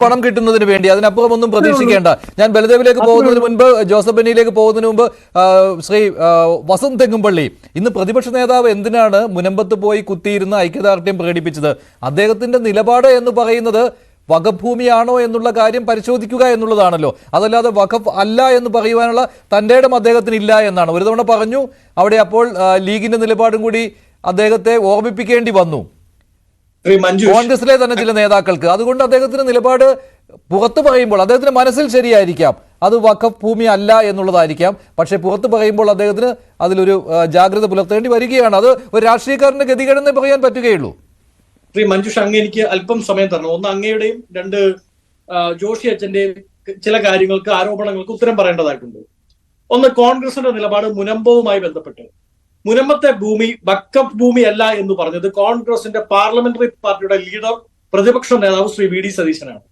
പണം കിട്ടുന്നതിന് വേണ്ടി, അതിനപ്പുറം ഒന്നും പ്രതീക്ഷിക്കേണ്ട. ഞാൻ ബലദേവിലേക്ക് പോകുന്നതിന് മുൻപ്, ജോസഫ് ബെന്നിയിലേക്ക് പോകുന്നതിന് മുമ്പ്, ശ്രീ വസന്ത് തെങ്ങുംപള്ളി, ഇന്ന് പ്രതിപക്ഷ നേതാവ് എന്തിനാണ് മുനമ്പത്ത് പോയി കുത്തിയിരുന്ന് ഐക്യദാർഢ്യം പ്രകടിപ്പിച്ചത്? അദ്ദേഹത്തിന്റെ നിലപാട് എന്ന് പറയുന്നത് വഖഫ് എന്നുള്ള കാര്യം പരിശോധിക്കുക എന്നുള്ളതാണല്ലോ. അതല്ലാതെ വഖഫ് അല്ല എന്ന് പറയുവാനുള്ള തന്റെ ഇടം അദ്ദേഹത്തിന് ഇല്ല എന്നാണ് ഒരു തവണ പറഞ്ഞു. അവിടെ അപ്പോൾ ലീഗിന്റെ നിലപാടും കൂടി അദ്ദേഹത്തെ ഓർമ്മിപ്പിക്കേണ്ടി വന്നു, കോൺഗ്രസിലെ തന്നെ ചില നേതാക്കൾക്ക്. അതുകൊണ്ട് അദ്ദേഹത്തിന്റെ നിലപാട് പുറത്ത് പറയുമ്പോൾ അദ്ദേഹത്തിന് മനസ്സിൽ ശരിയായിരിക്കാം, അത് വഖഫ് ഭൂമി അല്ല എന്നുള്ളതായിരിക്കാം. പക്ഷെ പുറത്ത് പറയുമ്പോൾ അദ്ദേഹത്തിന് അതിലൊരു ജാഗ്രത പുലർത്തേണ്ടി വരികയാണ്. അത് ഒരു രാഷ്ട്രീയക്കാരന്റെ ഗതികേടെന്നേ പറയാൻ പറ്റുകയുള്ളൂ. ശ്രീ മഞ്ജുഷ, അങ്ങ് എനിക്ക് അല്പം സമയം തരണം. ഒന്ന് അങ്ങയുടെയും രണ്ട് ജോഷി അച്ഛന്റെയും ചില കാര്യങ്ങൾക്ക്, ആരോപണങ്ങൾക്ക് ഉത്തരം പറയേണ്ടതായിട്ടുണ്ട്. ഒന്ന്, കോൺഗ്രസിന്റെ നിലപാട് മുനമ്പവുമായി ബന്ധപ്പെട്ട് മുനമ്പത്തെ ഭൂമി വഖഫ് ഭൂമി അല്ല എന്ന് പറഞ്ഞത് കോൺഗ്രസിന്റെ പാർലമെന്ററി പാർട്ടിയുടെ ലീഡർ, പ്രതിപക്ഷ നേതാവ് ശ്രീ വി ഡി സതീശനാണ്.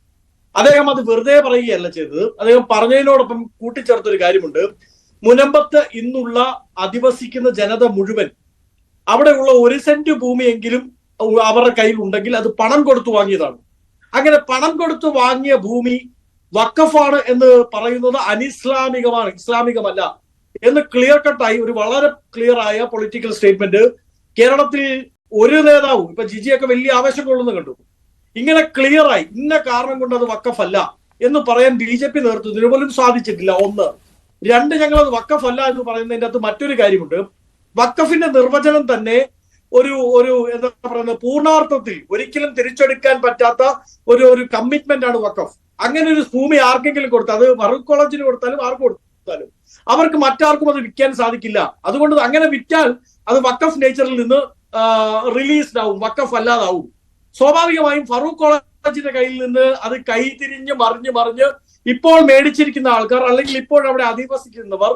അദ്ദേഹം അത് വെറുതെ പറയുകയല്ല ചെയ്തത്. അദ്ദേഹം പറഞ്ഞതിനോടൊപ്പം കൂട്ടിച്ചേർത്തൊരു കാര്യമുണ്ട്. മുനമ്പത്ത് ഇന്നുള്ള അധിവസിക്കുന്ന ജനത മുഴുവൻ അവിടെയുള്ള 1 സെന്റ് ഭൂമിയെങ്കിലും അവരുടെ കയ്യിൽ ഉണ്ടെങ്കിൽ അത് പണം കൊടുത്തു വാങ്ങിയതാണ്. അങ്ങനെ പണം കൊടുത്തു വാങ്ങിയ ഭൂമി വഖഫാണ് എന്ന് പറയുന്നത് അനിസ്ലാമികമാണ്, ഇസ്ലാമികമല്ല എന്ന് ക്ലിയർ കട്ടായി, ഒരു വളരെ ക്ലിയർ ആയ പൊളിറ്റിക്കൽ സ്റ്റേറ്റ്മെന്റ് കേരളത്തിൽ ഒരു നേതാവും, ഇപ്പൊ ജിജിയൊക്കെ വലിയ ആവേശം കൊള്ളുന്ന കണ്ടു. ഇങ്ങനെ ക്ലിയർ ആയി ഇന്ന കാരണം കൊണ്ട് അത് വഖഫ് അല്ല എന്ന് പറയാൻ BJP നേതൃത്വത്തിന് പോലും സാധിച്ചിട്ടില്ല. ഒന്ന്. രണ്ട്, ഞങ്ങൾ അത് വഖഫ് അല്ല എന്ന് പറയുന്നതിന്റെ അകത്ത് മറ്റൊരു കാര്യമുണ്ട്. വഖഫിന്റെ നിർവചനം തന്നെ ഒരു എന്താ പറയുന്നത്, പൂർണ്ണാർത്ഥത്തിൽ ഒരിക്കലും തിരിച്ചെടുക്കാൻ പറ്റാത്ത ഒരു കമ്മിറ്റ്മെന്റ് ആണ് വഖഫ്. അങ്ങനെ ഒരു ഭൂമി ആർക്കെങ്കിലും കൊടുത്താൽ, അത് ഫറൂഖ് കോളേജിന് കൊടുത്താലും ആർക്ക് കൊടുത്താലും അവർക്ക് മറ്റാർക്കും അത് വിൽക്കാൻ സാധിക്കില്ല. അതുകൊണ്ട് അങ്ങനെ വിറ്റാൽ അത് വഖഫ് നേച്ചറിൽ നിന്ന് റിലീസ്ഡ് ആവും, വഖഫ് അല്ലാതാവും. സ്വാഭാവികമായും ഫറൂഖ് കോളേജിന്റെ കയ്യിൽ നിന്ന് അത് കൈതിരിഞ്ഞ് മറിഞ്ഞ് ഇപ്പോൾ മേടിച്ചിരിക്കുന്ന ആൾക്കാർ, അല്ലെങ്കിൽ ഇപ്പോൾ അവിടെ അധിവസിക്കുന്നവർ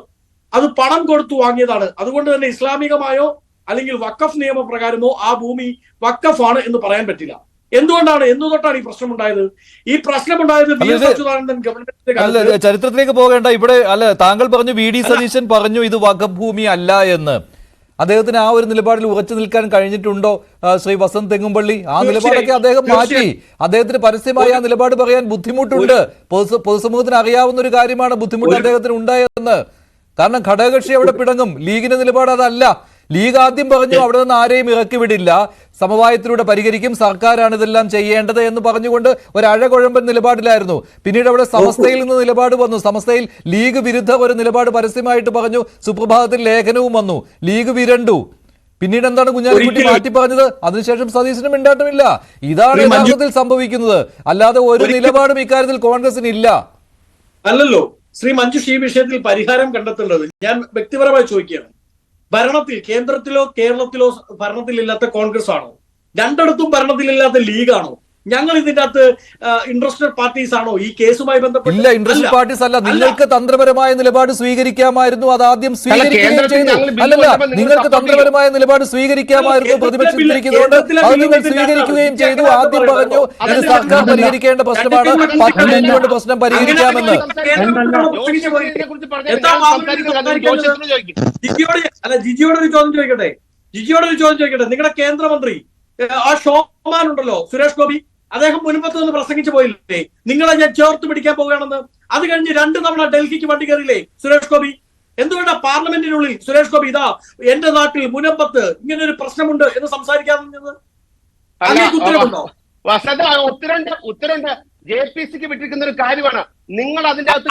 അത് പണം കൊടുത്തു വാങ്ങിയതാണ്. അതുകൊണ്ട് തന്നെ ഇസ്ലാമികമായോ അല്ലെങ്കിൽ വഖഫ് നിയമപ്രകാരമോ ആ ഭൂമി വഖഫാണ് എന്ന് പറയാൻ പറ്റില്ല. എന്തുകൊണ്ടാണ്, തൊട്ടാണ് ഈ പ്രശ്നമുണ്ടായത്? ഈ പ്രശ്നമുണ്ടായത് ഗവൺമെന്റിന്റെ ചരിത്രത്തിലേക്ക് പോകേണ്ട. ഇവിടെ അല്ല, താങ്കൾ പറഞ്ഞു, വി ഡി സതീശൻ പറഞ്ഞു ഇത് വഖഫ് ഭൂമി അല്ല എന്ന്. അദ്ദേഹത്തിന് ആ ഒരു നിലപാടിൽ ഉറച്ചു നിൽക്കാൻ കഴിഞ്ഞിട്ടുണ്ടോ ശ്രീ വസന്ത് തെങ്ങുംപള്ളി? ആ നിലപാടൊക്കെ അദ്ദേഹം മാറ്റി. അദ്ദേഹത്തിന് പരസ്യമായി ആ നിലപാട് പറയാൻ ബുദ്ധിമുട്ടുണ്ട്. പൊതുസമൂഹത്തിന് അറിയാവുന്ന ഒരു കാര്യമാണ് ബുദ്ധിമുട്ട് അദ്ദേഹത്തിന് ഉണ്ടായതെന്ന്. കാരണം ഘടകകക്ഷി അവിടെ പിടങ്ങും. ലീഗിന്റെ നിലപാട് അതല്ല. ലീഗ് ആദ്യം പറഞ്ഞു അവിടെ നിന്ന് ആരെയും ഇറക്കി വിടില്ല, സമവായത്തിലൂടെ പരിഹരിക്കും, സർക്കാരാണ് ഇതെല്ലാം ചെയ്യേണ്ടത് എന്ന് പറഞ്ഞുകൊണ്ട് ഒരു അഴകുഴമ്പൻ നിലപാടിലായിരുന്നു. പിന്നീട് അവിടെ സമസ്തയിൽ നിന്ന് നിലപാട് വന്നു. സമസ്തയിൽ ലീഗ് വിരുദ്ധ ഒരു നിലപാട് പരസ്യമായിട്ട് പറഞ്ഞു. സുപ്രഭാതത്തിൽ ലേഖനവും വന്നു. ലീഗ് വിരണ്ടു. പിന്നീട് എന്താണ് കുഞ്ഞാലിക്കുട്ടി മാറ്റി പറഞ്ഞത്? അതിനുശേഷം സതീശനും മിണ്ടാട്ടമില്ല. ഇതാണ് യഥാർത്ഥത്തിൽ സംഭവിക്കുന്നത്. അല്ലാതെ ഒരു നിലപാടും ഇക്കാര്യത്തിൽ കോൺഗ്രസിന് ഇല്ല. അല്ലല്ലോ ശ്രീ മഞ്ജുഷ്, ഈ വിഷയത്തിൽ പരിഹാരം കണ്ടെത്തേണ്ടത് ഞാൻ വ്യക്തിപരമായി ചോദിക്കുകയാണ്. ഭരണത്തിൽ കേന്ദ്രത്തിലോ കേരളത്തിലോ ഭരണത്തിലില്ലാത്ത കോൺഗ്രസ് ആണോ? രണ്ടിടത്തും ഭരണത്തിലില്ലാത്ത ലീഗാണോ? ഞങ്ങൾ ഇതിന്റെ അകത്ത് ഇൻട്രസ്റ്റഡ് പാർട്ടീസ് ആണോ ഈ കേസുമായി ബന്ധപ്പെട്ട്? ഇല്ല, ഇൻട്രസ്റ്റഡ് പാർട്ടീസ് അല്ല. നിങ്ങൾക്ക് തന്ത്രപരമായ നിലപാട് സ്വീകരിക്കാമായിരുന്നു. അത് ആദ്യം സ്വീകരിക്കുകയും ചെയ്തു. അല്ലല്ല, നിങ്ങൾക്ക് തന്ത്രപരമായ നിലപാട് സ്വീകരിക്കാമായിരുന്നു. പ്രതിപക്ഷത്തിരിക്കുന്നതുകൊണ്ട് അത് നിങ്ങൾ സ്വീകരിക്കുകയും ചെയ്തു. ആദ്യം പറഞ്ഞു ഇത് സർക്കാർ പരിഹരിക്കേണ്ട പ്രശ്നമാണ്, 10 മിനിറ്റ് കൊണ്ട് പ്രശ്നം പരിഹരിക്കാമെന്ന്. ജിജിയോടൊരു ചോദ്യം ചോദിക്കട്ടെ. നിങ്ങളുടെ കേന്ദ്രമന്ത്രി ആ ഷോമാൻ ഉണ്ടല്ലോ, സുരേഷ് ഗോപി, അദ്ദേഹം മുൻപത്ത് നിന്ന് പ്രസംഗിച്ചു പോയില്ലേ, നിങ്ങളെ ഞാൻ ചേർത്ത് പിടിക്കാൻ പോവുകയാണെന്ന്? അത് കഴിഞ്ഞ് 2 തവണ ഡൽഹിക്ക് വണ്ടി കയറിയില്ലേ സുരേഷ് ഗോപി? എന്തുകൊണ്ടാ പാർലമെന്റിനുള്ളിൽ സുരേഷ് ഗോപി ഇതാ എന്റെ നാട്ടിൽ മുനമ്പത്ത് ഇങ്ങനെ ഒരു പ്രശ്നമുണ്ട് എന്ന് സംസാരിക്കാറുണ്ട്? അതിലേക്ക് ഉത്തരവുണ്ടോ? ഉത്തരവുണ്ട്. JPCക്ക് വിട്ടിരിക്കുന്ന ഒരു കാര്യമാണ്. നിങ്ങൾ അതിന്റെ അകത്ത്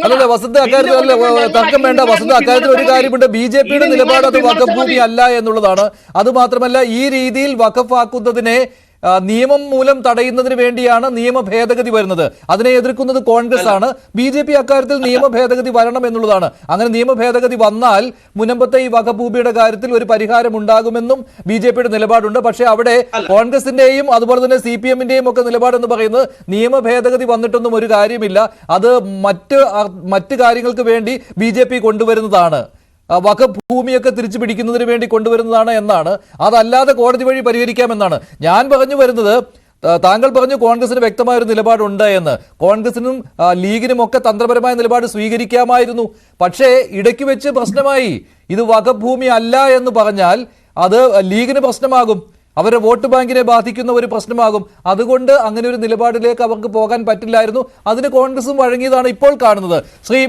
അല്ലല്ല വസന്ത്, അക്കാര്യത്തിൽ തർക്കം വേണ്ട. വസന്ത്, അക്കാര്യത്തിൽ ഒരു കാര്യമുണ്ട്. BJPയുടെ നിലപാട് അത് വഖഫ് ഭൂമി അല്ല എന്നുള്ളതാണ്. അത് മാത്രമല്ല, ഈ രീതിയിൽ വഖഫ് ആക്കുന്നതിനെ നിയമം മൂലം തടയുന്നതിന് വേണ്ടിയാണ് നിയമ ഭേദഗതി വരുന്നത്. അതിനെ എതിർക്കുന്നത് കോൺഗ്രസ് ആണ്. BJP അക്കാര്യത്തിൽ നിയമ ഭേദഗതി വരണം എന്നുള്ളതാണ്. അങ്ങനെ നിയമ ഭേദഗതി വന്നാൽ മുനമ്പത്തെ ഈ വഖഫ് ഭൂമിയുടെ കാര്യത്തിൽ ഒരു പരിഹാരം ഉണ്ടാകുമെന്നും BJPയുടെ നിലപാടുണ്ട്. പക്ഷേ അവിടെ കോൺഗ്രസിന്റെയും അതുപോലെ തന്നെ CPMന്റെയും ഒക്കെ നിലപാടെന്ന് പറയുന്നത് നിയമ ഭേദഗതി വന്നിട്ടൊന്നും ഒരു കാര്യമില്ല, അത് മറ്റ് കാര്യങ്ങൾക്ക് വേണ്ടി BJP കൊണ്ടുവരുന്നതാണ്, വഖഫ് ഭൂമിയൊക്കെ തിരിച്ചു പിടിക്കുന്നതിന് വേണ്ടി കൊണ്ടുവരുന്നതാണ് എന്നാണ്. അതല്ലാതെ കോടതി വഴി പരിഹരിക്കാമെന്നാണ് ഞാൻ പറഞ്ഞു വരുന്നത്. താങ്കൾ പറഞ്ഞു കോൺഗ്രസിന് വ്യക്തമായ ഒരു നിലപാടുണ്ട് എന്ന്. കോൺഗ്രസിനും ലീഗിനും ഒക്കെ തന്ത്രപരമായ നിലപാട് സ്വീകരിക്കാമായിരുന്നു. പക്ഷേ ഇടയ്ക്ക് വെച്ച് പ്രശ്നമായി. ഇത് വഖഫ് ഭൂമി അല്ല എന്ന് പറഞ്ഞാൽ അത് ലീഗിന് പ്രശ്നമാകും, അവരുടെ വോട്ട് ബാങ്കിനെ ബാധിക്കുന്ന ഒരു പ്രശ്നമാകും. അതുകൊണ്ട് അങ്ങനെ ഒരു നിലപാടിലേക്ക് അവർക്ക് പോകാൻ പറ്റില്ലായിരുന്നു. അതിന് കോൺഗ്രസും വഴങ്ങിയതാണ് ഇപ്പോൾ കാണുന്നത്. ശ്രീ